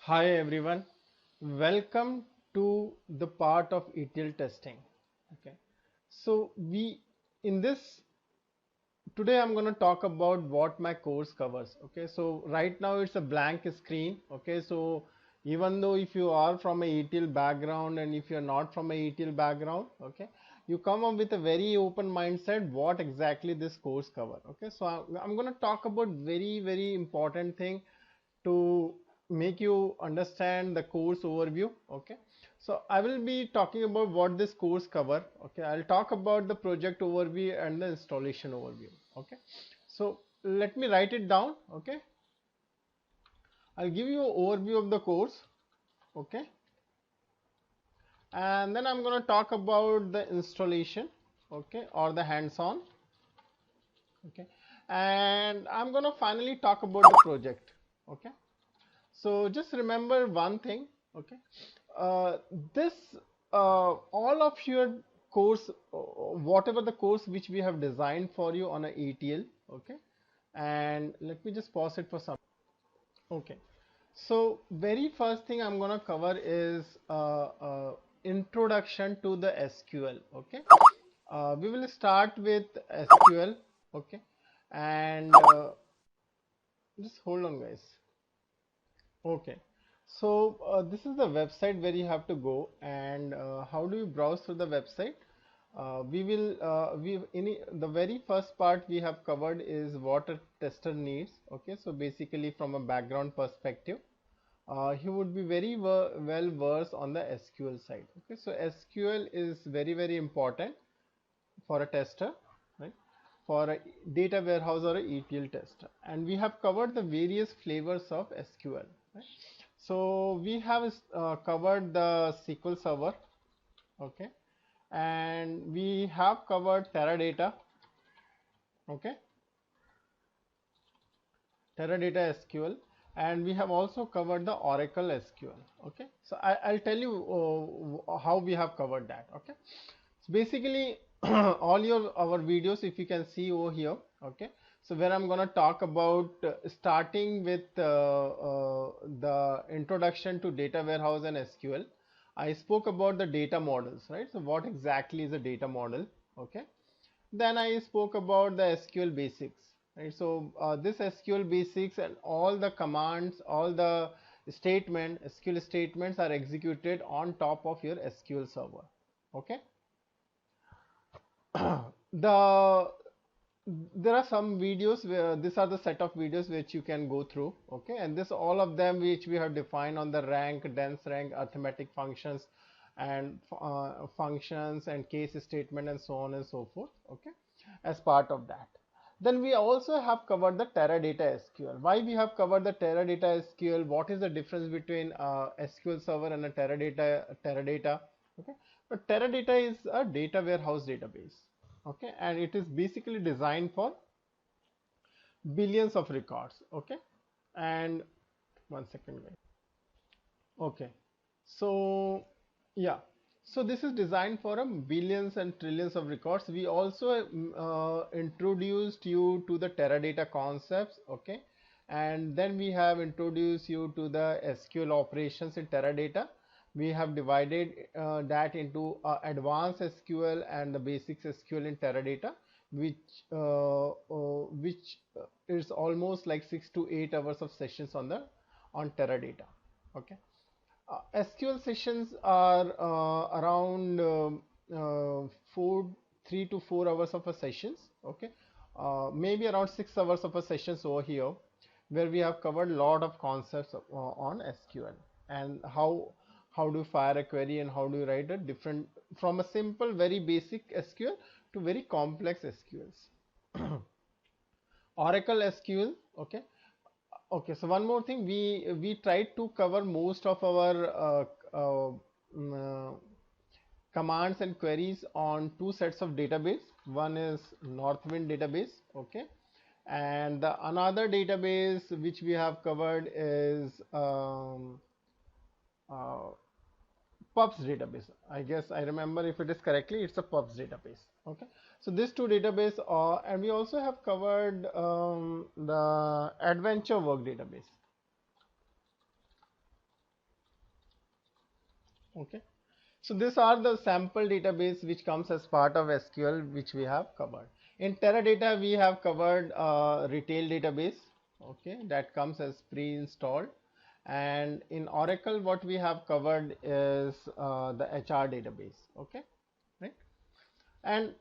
Hi everyone, welcome to the part of ETL testing. Okay, so in this today I'm going to talk about what my course covers. Okay, so right now it's a blank screen. Okay, so even though if you are from a ETL background and if you're not from a ETL background, okay, you come up with a very open mindset what exactly this course cover. Okay, so I'm going to talk about very important thing to make you understand the course overview. Okay, so I will be talking about what this course cover. Okay, I'll talk about the project overview and the installation overview. Okay, so let me write it down. Okay, I'll give you an overview of the course. Okay, and then I'm going to talk about the installation. Okay, or the hands-on. Okay, and I'm going to finally talk about the project. Okay, so just remember one thing. Okay, uh, this all of your course, whatever the course which we have designed for you on a ETL. Okay, and let me just pause it for some. Okay, so very first thing I'm gonna cover is introduction to the SQL. Okay, we will start with SQL. Okay, and just hold on, guys. Okay, so this is the website where you have to go, and how do you browse through the website? The very first part we have covered is what a tester needs. Okay, so basically from a background perspective, he would be very well versed on the SQL side. Okay, so SQL is very important for a tester, right? For a data warehouse or a ETL tester, and we have covered the various flavors of SQL. Right? So we have covered the SQL Server, okay, and we have covered Teradata, okay, Teradata SQL, and we have also covered the Oracle SQL. Okay, so I'll tell you how we have covered that. Okay, so basically all our videos, if you can see over here. Okay, so where I'm gonna talk about starting with the introduction to data warehouse and SQL. I spoke about the data models, right? So what exactly is a data model? Okay, then I spoke about the SQL basics, right? So this SQL basics and all the commands, all the SQL statements are executed on top of your SQL server. Okay. the there are some videos where these are the set of videos which you can go through. Okay, and this all of them which we have defined on the rank, dense rank, arithmetic functions, and functions and case statement and so on and so forth. Okay, as part of that, then we also have covered the Teradata SQL. Why we have covered the Teradata SQL? What is the difference between SQL server and a Teradata? Okay, but Teradata is a data warehouse database. Okay, and it is basically designed for billions of records. Okay, and one second, guys. Okay, so yeah, so this is designed for a billions and trillions of records. We also introduced you to the Teradata concepts. Okay, and then we have introduced you to the SQL operations in Teradata. We have divided that into advanced SQL and the basics SQL in Teradata, which is almost like 6 to 8 hours of sessions on Teradata. Okay, SQL sessions are around 3 to 4 hours of a sessions. Okay, maybe around 6 hours of a sessions over here, where we have covered a lot of concepts on SQL and how do you fire a query and how do you write a different from a simple very basic SQL to very complex SQLs. Oracle SQL. Okay. Okay, so one more thing, we tried to cover most of our commands and queries on two sets of database. One is Northwind database, okay, and the another database which we have covered is uh, pubs database. I guess I remember, if it is correctly, it's a pubs database. Okay, so these two database are, and we also have covered the adventure work database. Okay. So these are the sample database which comes as part of SQL, which we have covered. In Teradata, we have covered retail database, okay, that comes as pre-installed. And in Oracle, what we have covered is the HR database, okay, right? And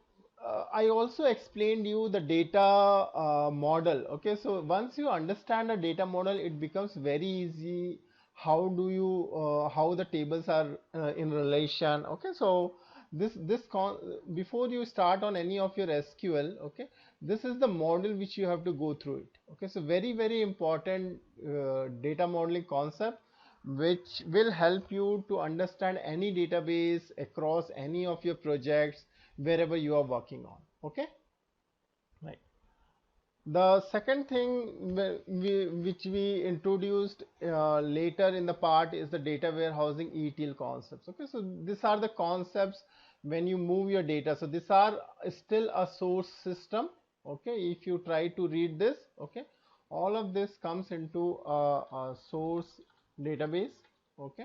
I also explained you the data model. Okay, so once you understand a data model, it becomes very easy. How do you how the tables are in relation? Okay, so before you start on any of your SQL, okay, this is the model which you have to go through it. Okay, so very important data modeling concept which will help you to understand any database across any of your projects wherever you are working on. Okay, right. The second thing which we introduced later in the part is the data warehousing ETL concepts. Okay, so these are the concepts when you move your data. So these are still a source system. Okay, if you try to read this, okay, all of this comes into a source database. Okay,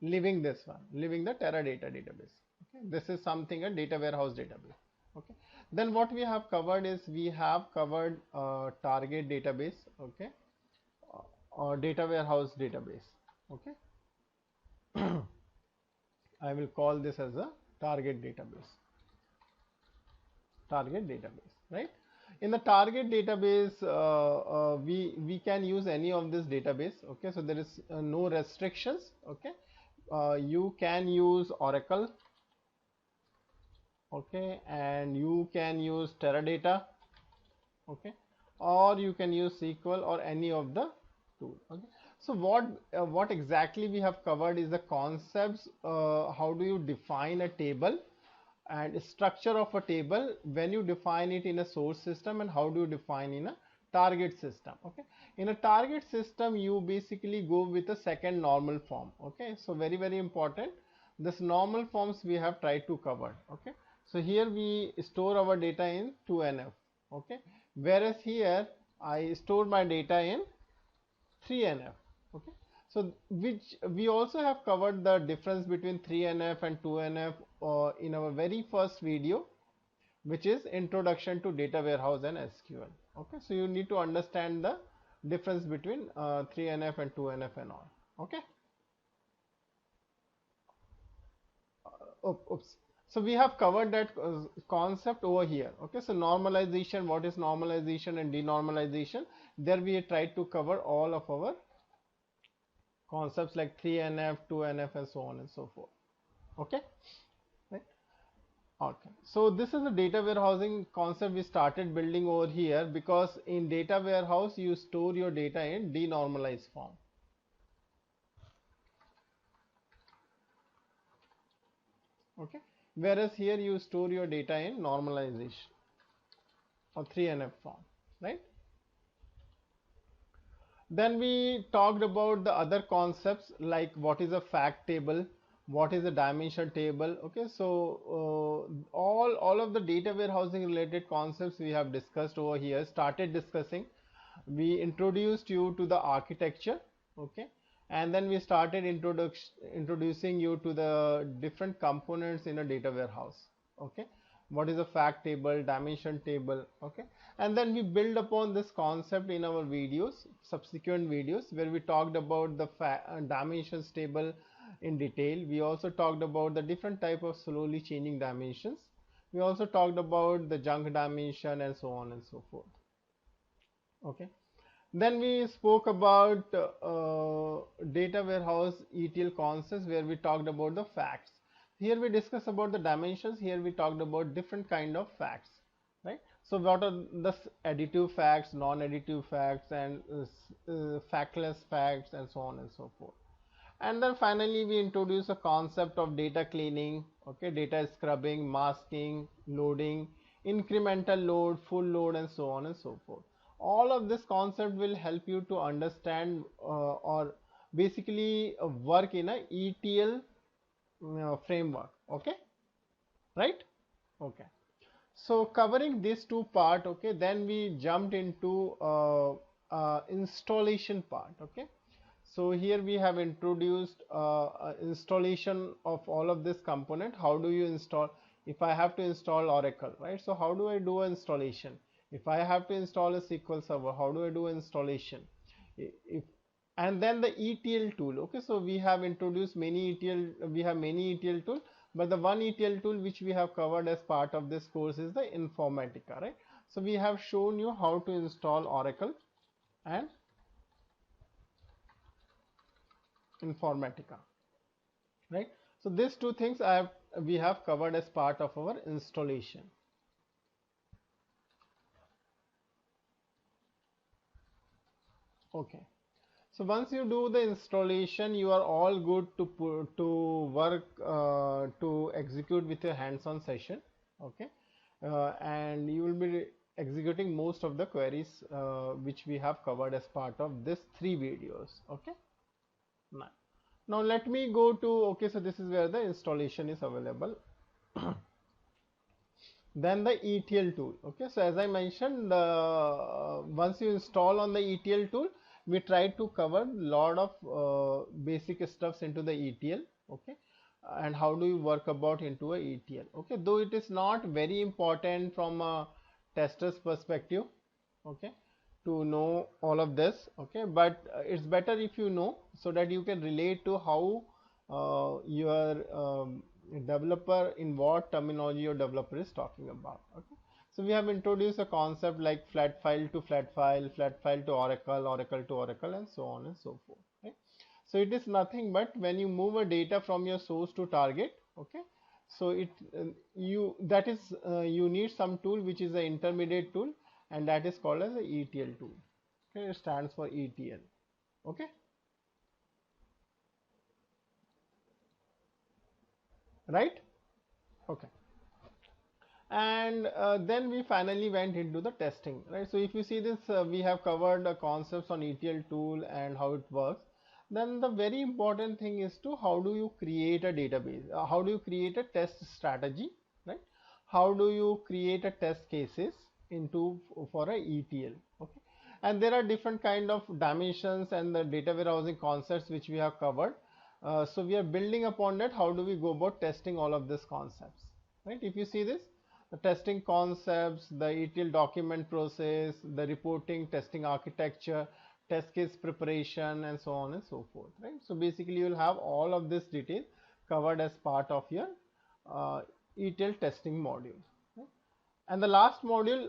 leaving this one, leaving the Teradata database. Okay, this is something a data warehouse database. Okay, then what we have covered is we have covered target database. Okay, or data warehouse database. Okay, I will call this as a target database. Target database, right? In the target database, we can use any of this database. Okay, so there is no restrictions. Okay, you can use Oracle, okay, and you can use Teradata, okay, or you can use SQL or any of the tool. Okay, so what exactly we have covered is the concepts. How do you define a table and structure of a table when you define it in a source system, and how do you define in a target system. Okay, in a target system you basically go with a second normal form. Okay, so very important, this normal forms we have tried to cover. Okay, so here we store our data in 2NF. Okay, whereas here I store my data in 3NF. Okay, so which we also have covered the difference between 3NF and 2NF in our very first video, which is introduction to data warehouse and SQL. Okay, so you need to understand the difference between 3NF and 2NF and all. Okay, oops. So we have covered that concept over here. Okay, so normalization, what is normalization and denormalization, there we tried to cover all of our concepts like 3NF, 2NF and so on and so forth. Okay, right. Okay, so this is the data warehousing concept we started building over here, because in data warehouse you store your data in denormalized form. Okay, whereas here you store your data in normalization or 3NF form, right? Then we talked about the other concepts like what is a fact table, what is a dimension table. Okay, so all of the data warehousing related concepts we have discussed over here, started discussing. We introduced you to the architecture. Okay, and then we started introducing you to the different components in a data warehouse. Okay, what is a fact table, dimension table. Okay, and then we build upon this concept in our videos, subsequent videos, where we talked about the dimensions table in detail. We also talked about the different type of slowly changing dimensions. We also talked about the junk dimension and so on and so forth. Okay, then we spoke about data warehouse ETL concepts, where we talked about the facts. Here we discuss about the dimensions. Here we talked about different kind of facts, right? So what are the additive facts, non-additive facts, and factless facts, and so on and so forth. And then finally we introduce a concept of data cleaning. Okay, data scrubbing, masking, loading, incremental load, full load, and so on and so forth. All of this concept will help you to understand or basically work in a ETL framework. Okay, right? Okay, so covering these two part. Okay, then we jumped into installation part. Okay, So here we have introduced installation of all of this component. How do you install? If I have to install Oracle, right? So how do I do an installation? If I have to install a SQL Server, how do I do installation? If and then the ETL tool. Okay, so we have introduced many ETL. We have many ETL tool, but the one ETL tool which we have covered as part of this course is the Informatica, right? So we have shown you how to install Oracle and Informatica, right? So these two things we have covered as part of our installation. Okay, so once you do the installation, you are all good to work to execute with your hands-on session. Okay, and you will be executing most of the queries which we have covered as part of this 3 videos. Okay, now let me go to, okay, so this is where the installation is available. Then the ETL tool. Okay, so as I mentioned, once you install on the ETL tool, we try to cover lot of basic stuffs into the ETL. Okay, and how do you work about into a ETL? Okay, though it is not very important from a tester's perspective. Okay, to know all of this. Okay, but it's better if you know, so that you can relate to how your developer, in what terminology your developer is talking about. Okay, so we have introduced a concept like flat file to flat file, flat file to Oracle, Oracle to Oracle, and so on and so forth. Right? So it is nothing but when you move a data from your source to target. Okay, so you need some tool which is an intermediate tool, and that is called as a ETL tool. Okay, it stands for ETL. Okay, right? Okay, and then we finally went into the testing, right? So if you see this, we have covered the concepts on ETL tool and how it works. Then the very important thing is to how do you create a database, how do you create a test strategy, right? How do you create a test cases into for a ETL? Okay, and there are different kind of dimensions and the data warehousing concepts which we have covered. So we are building upon that. How do we go about testing all of these concepts, right? If you see this, the testing concepts, the ETL document process, the reporting, testing architecture, test case preparation, and so on and so forth, right? So basically you will have all of this detail covered as part of your ETL testing module, right? And the last module,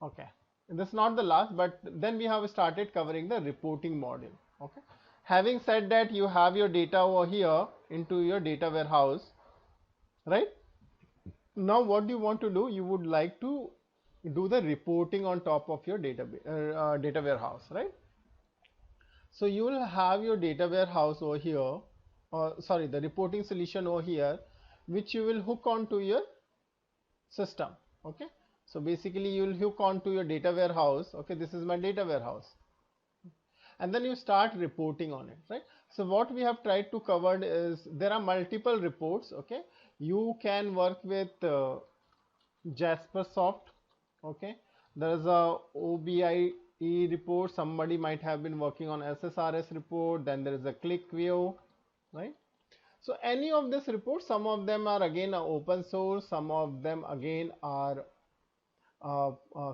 okay, this is not the last, but then we have started covering the reporting module. Okay, having said that, you have your data over here into your data warehouse, right? Now what do you want to do? You would like to do the reporting on top of your data warehouse, right? So you will have your data warehouse over here, or sorry, the reporting solution over here, which you will hook onto your system. Okay, so basically you will hook onto your data warehouse. Okay, this is my data warehouse, and then you start reporting on it, right? So what we have tried to cover is there are multiple reports. Okay, you can work with Jaspersoft. Okay, there is a OBIE report. Somebody might have been working on SSRS report. Then there is a ClickView, right? So any of this report, some of them are again open source, some of them again are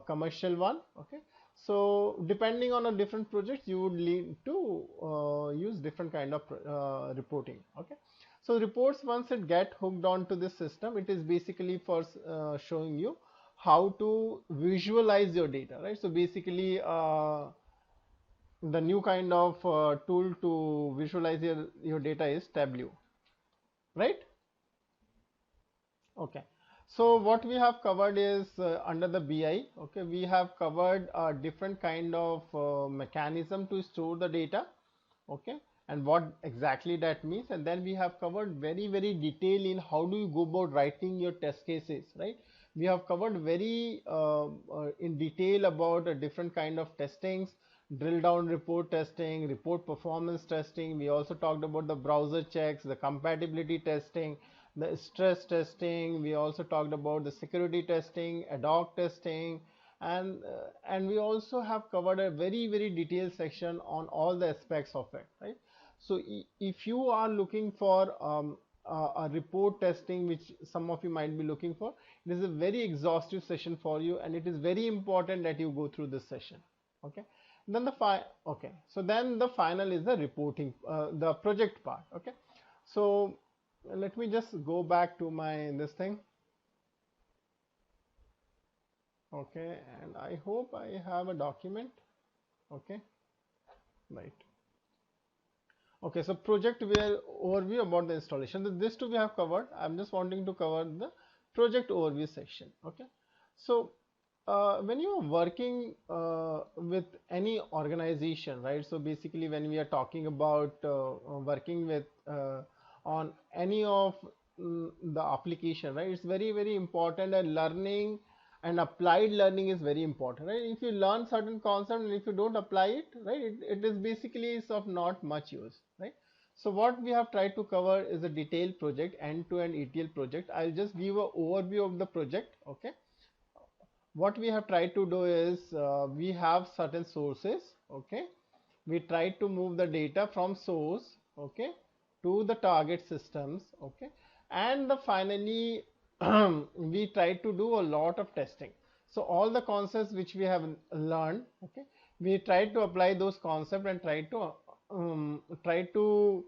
commercial one. Okay, so depending on a different project, you would need to use different kind of reporting. Okay, so reports, once it get hooked onto this system, it is basically for showing you how to visualize your data, right? So basically the new kind of tool to visualize your data is Tableau, right? Okay, so what we have covered is under the BI. Okay, we have covered a different kind of mechanism to store the data. Okay, and what exactly that means, and then we have covered very detail in how do you go about writing your test cases, right? We have covered very in detail about a different kind of testings, drill down report testing, report performance testing. We also talked about the browser checks, the compatibility testing, the stress testing. We also talked about the security testing, ad hoc testing, and we also have covered a very detailed section on all the aspects of it, right? So if you are looking for a report testing, which some of you might be looking for, it is a very exhaustive session for you, and it is very important that you go through this session. Okay, then so then the final is the reporting, the project part. Okay, so let me just go back to my this thing. Okay, and I hope I have a document. Okay, right. Okay, so project where overview about the installation. This too we have covered. I'm just wanting to cover the project overview section. Okay, so when you are working with any organization, right? So basically, when we are talking about working with on any of the application, right? It's very important that learning and applied learning is very important, right? If you learn certain concept and if you don't apply it, right, it is basically is of not much use, right? So what we have tried to cover is a detailed project, end-to-end ETL project. I'll just give an overview of the project. Okay, what we have tried to do is we have certain sources. Okay, we try to move the data from source, okay, to the target systems. Okay, and finally we try to do a lot of testing. So all the concepts which we have learned, okay, we try to apply those concepts and try to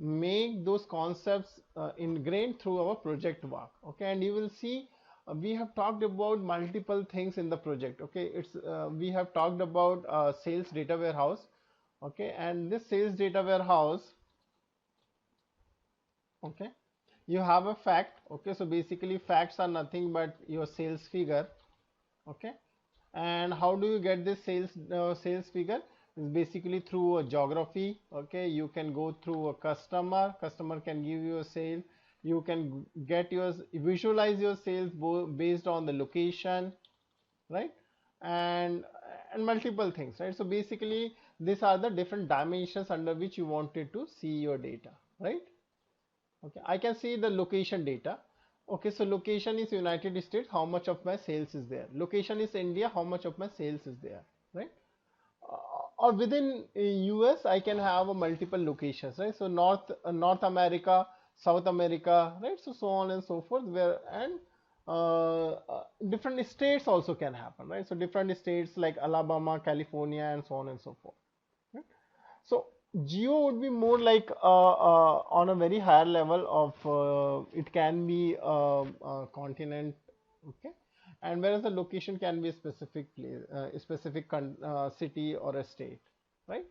make those concepts ingrained through our project work. Okay, and you will see we have talked about multiple things in the project. Okay, it's we have talked about sales data warehouse. Okay, and this sales data warehouse, okay, you have a fact. Okay, so basically facts are nothing but your sales figure. Okay, and how do you get this sales figure? Is basically through a geography. Okay, you can go through a customer can give you a sale. You can get your visualize your sales based on the location, right? and and multiple things, right? So basically these are the different dimensions under which you wanted to see your data, right? Okay, I can see the location data. Okay, so location is United States, how much of my sales is there? Location is India, how much of my sales is there, right? Or within US I can have a multiple locations, right? So North America, South America, right? So on and so forth, where and different states also can happen, right? So different states like Alabama, California, and so on and so forth, right? So geo would be more like on a very higher level of it can be a continent. Okay, and whereas the location can be a specific place, a specific city or a state, right?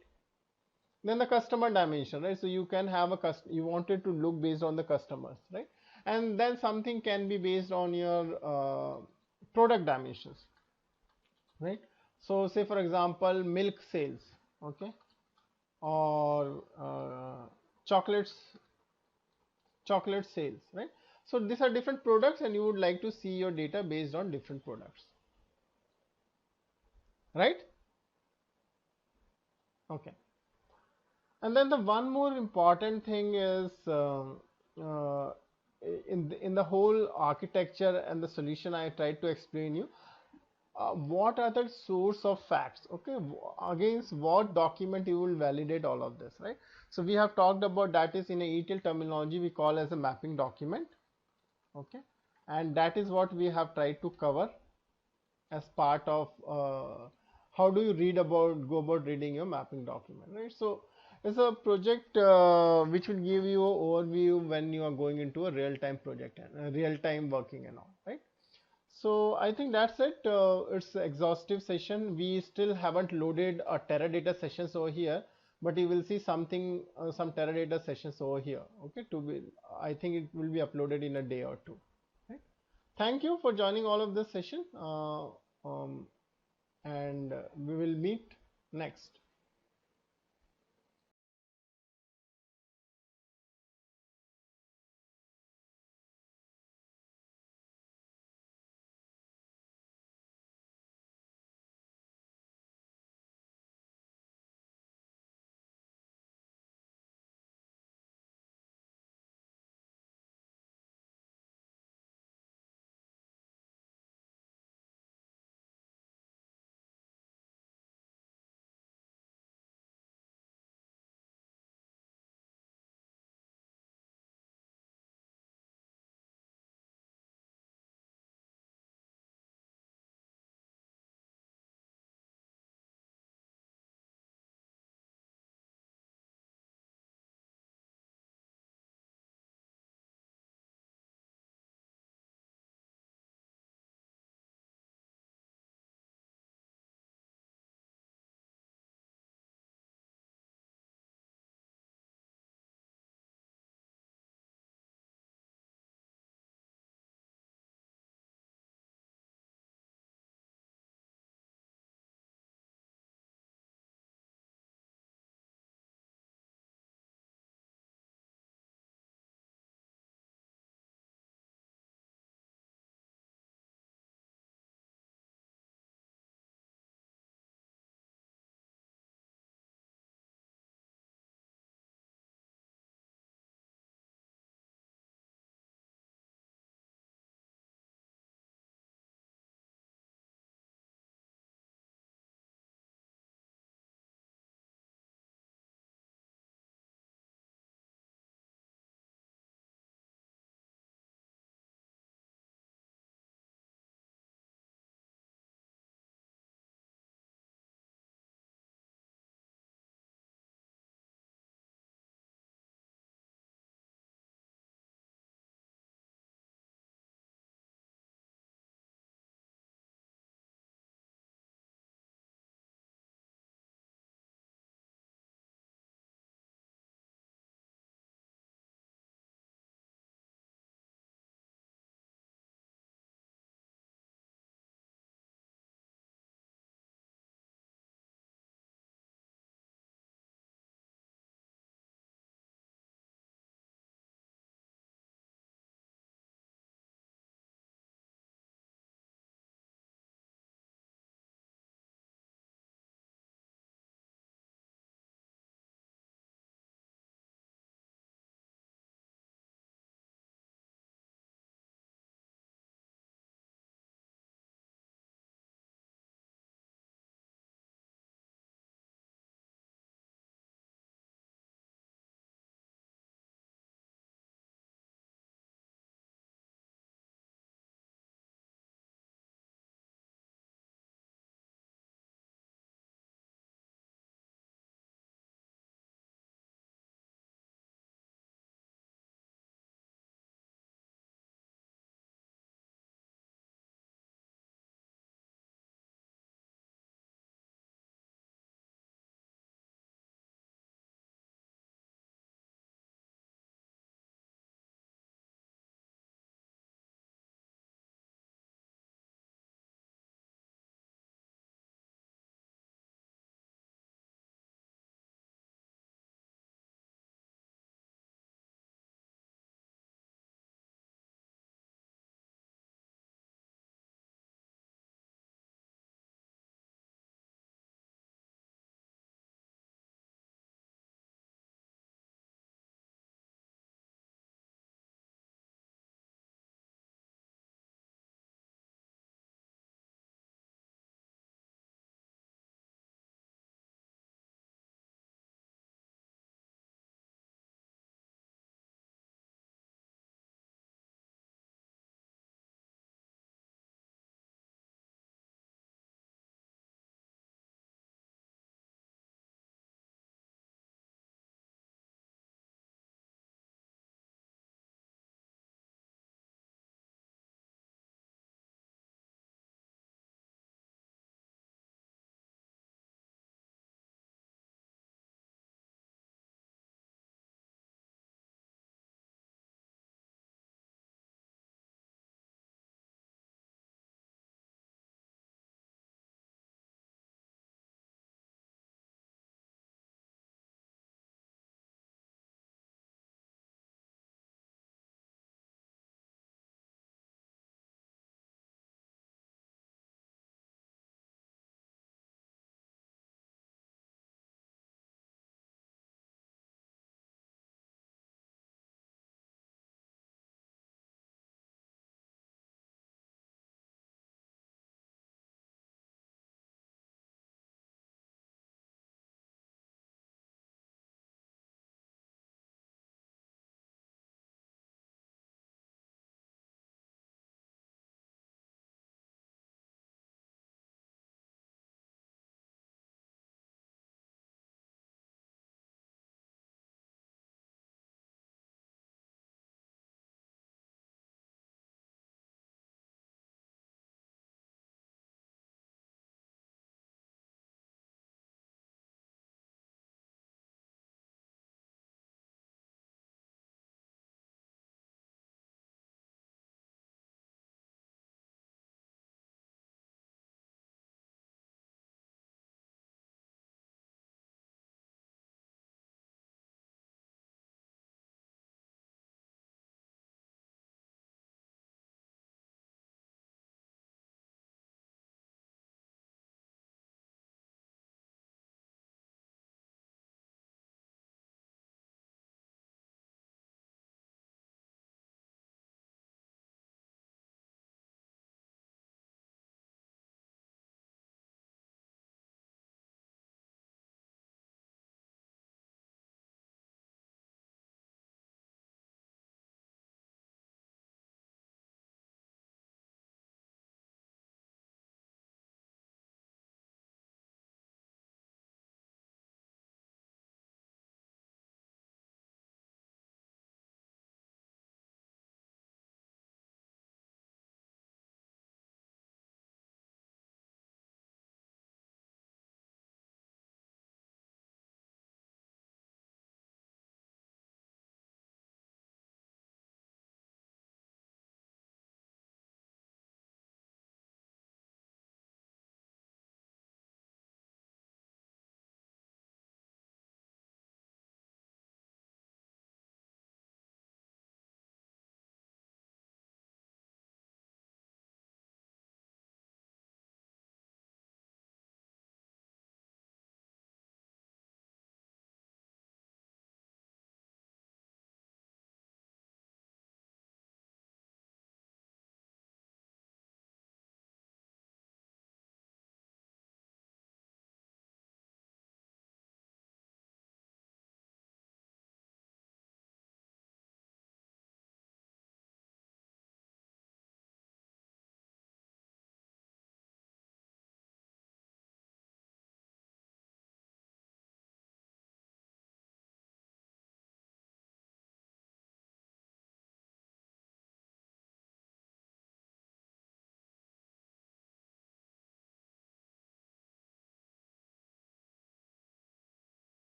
Then the customer dimension, right? So you can have a you wanted to look based on the customers, right? And then something can be based on your product dimensions, right? So say for example milk sales, okay, or chocolates chocolate sales, right? So these are different products and you would like to see your data based on different products, right? Okay, and then the one more important thing is uh, in the whole architecture and the solution I tried to explain you, what are the source of facts. Okay, against what document you will validate all of this, right? So we have talked about that is in a ETL terminology we call as a mapping document. Okay, and that is what we have tried to cover as part of how do you go about reading your mapping document, right? So it's a project which will give you an overview when you are going into a real-time project and real-time working and all, right? So I think that's it. It's an exhaustive session. We still haven't loaded a Teradata sessions over here, but you will see something, some Teradata sessions over here. Okay, to be, I think it will be uploaded in a day or two. Right? Thank you for joining all of this session, and we will meet next.